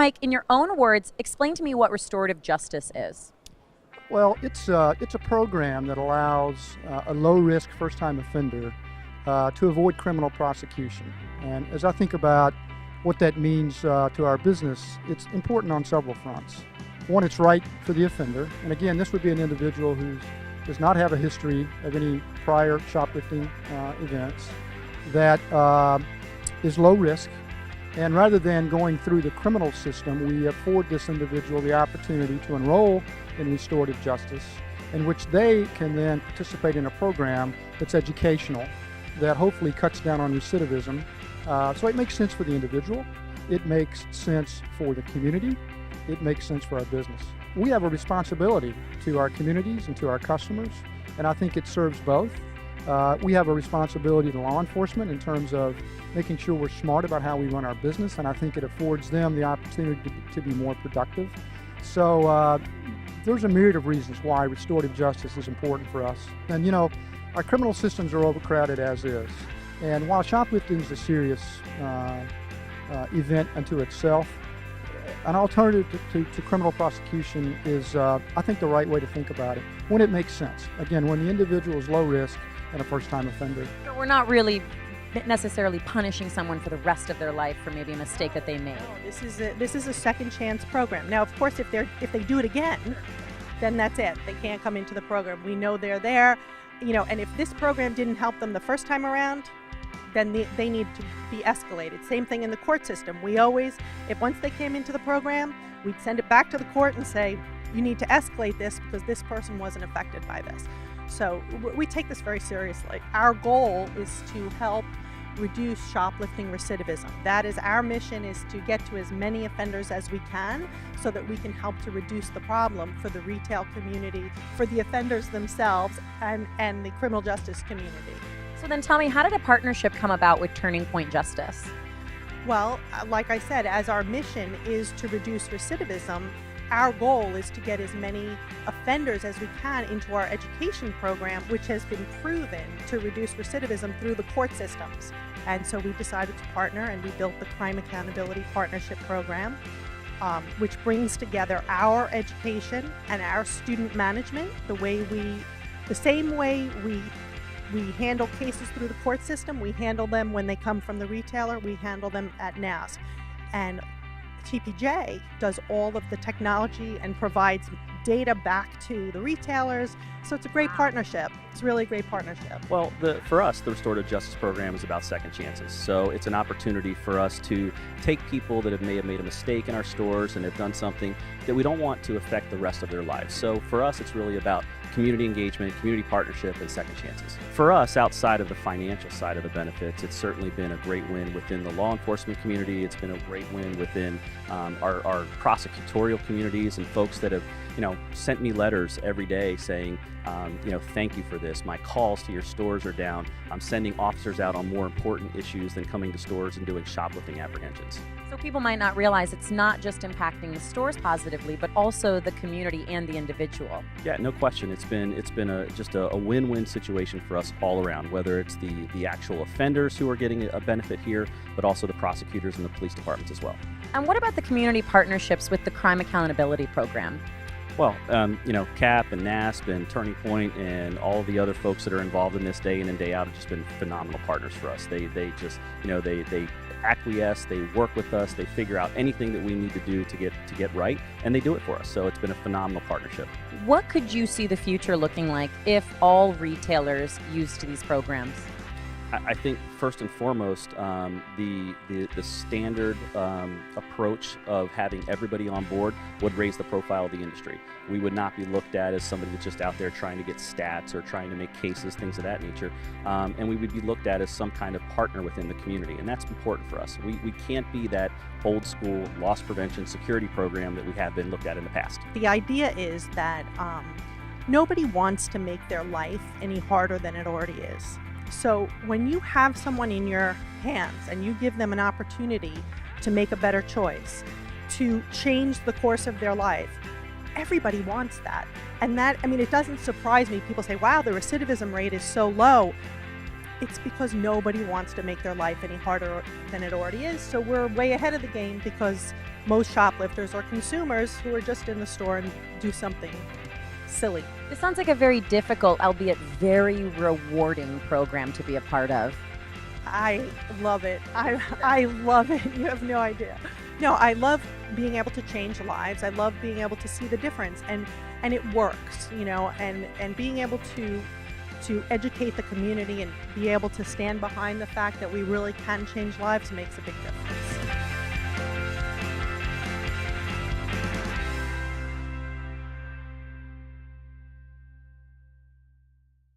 Mike, in your own words, explain to me what restorative justice is. Well, it's a program that allows a low-risk first-time offender to avoid criminal prosecution. And as I think about what that means to our business, it's important on several fronts. One, it's right for the offender. And again, this would be an individual who does not have a history of any prior shoplifting events, that is low risk. And rather than going through the criminal system, we afford this individual the opportunity to enroll in restorative justice, in which they can then participate in a program that's educational, that hopefully cuts down on recidivism. So it makes sense for the individual, it makes sense for the community, it makes sense for our business. We have a responsibility to our communities and to our customers, and I think it serves both. We have a responsibility to law enforcement in terms of making sure we're smart about how we run our business, and I think it affords them the opportunity to be more productive. So there's a myriad of reasons why restorative justice is important for us. And you know, our criminal systems are overcrowded as is. And while shoplifting is a serious event unto itself, an alternative to criminal prosecution is, I think, the right way to think about it, when it makes sense. Again, when the individual is low risk and a first-time offender. So we're not really necessarily punishing someone for the rest of their life for maybe a mistake that they made. No, this is a second chance program. Now, of course, if they do it again, then that's it. They can't come into the program. We know they're there, you know. And if this program didn't help them the first time around, then they need to be escalated. Same thing in the court system. We always, if once they came into the program, we'd send it back to the court and say, you need to escalate this because this person wasn't affected by this. So we take this very seriously. Our goal is to help reduce shoplifting recidivism. That is our mission, is to get to as many offenders as we can so that we can help to reduce the problem for the retail community, for the offenders themselves, and the criminal justice community. So then tell me, how did a partnership come about with Turning Point Justice? Well, like I said, as our mission is to reduce recidivism, our goal is to get as many offenders as we can into our education program, which has been proven to reduce recidivism through the court systems. And so we decided to partner, and we built the Crime Accountability Partnership Program, which brings together our education and our student management, the same way we handle cases through the court system. We handle them when they come from the retailer. We handle them at NASP. And TPJ does all of the technology and provides data back to the retailers. So it's a great partnership. It's really a great partnership. Well, for us, the Restorative Justice Program is about second chances. So it's an opportunity for us to take people that may have made a mistake in our stores and have done something that we don't want to affect the rest of their lives. So for us, it's really about community engagement, community partnership, and second chances. For us, outside of the financial side of the benefits, it's certainly been a great win within the law enforcement community. It's been a great win within our prosecutorial communities and folks that have, sent me letters every day saying, thank you for this. My calls to your stores are down. I'm sending officers out on more important issues than coming to stores and doing shoplifting apprehensions. So people might not realize it's not just impacting the stores positively, but also the community and the individual. Yeah, no question. It's been just a win-win situation for us all around, whether it's the actual offenders who are getting a benefit here, but also the prosecutors and the police departments as well. And what about the community partnerships with the Crime Accountability Program? Well, CAP and NASP and Turning Point and all the other folks that are involved in this day in and day out have just been phenomenal partners for us. They just, they acquiesce, they work with us, they figure out anything that we need to do to get right, and they do it for us. So it's been a phenomenal partnership. What could you see the future looking like if all retailers used these programs? I think first and foremost, the standard approach of having everybody on board would raise the profile of the industry. We would not be looked at as somebody that's just out there trying to get stats or trying to make cases, things of that nature. And we would be looked at as some kind of partner within the community, and that's important for us. We can't be that old school loss prevention security program that we have been looked at in the past. The idea is that nobody wants to make their life any harder than it already is. So when you have someone in your hands and you give them an opportunity to make a better choice, to change the course of their life, everybody wants that. And that, it doesn't surprise me. People say, wow, the recidivism rate is so low. It's because nobody wants to make their life any harder than it already is. So we're way ahead of the game because most shoplifters are consumers who are just in the store and do something silly. This sounds like a very difficult, albeit very rewarding program to be a part of. I love it. I love it. You have no idea. No, I love being able to change lives. I love being able to see the difference, and it works, and being able to educate the community and be able to stand behind the fact that we really can change lives makes a big difference.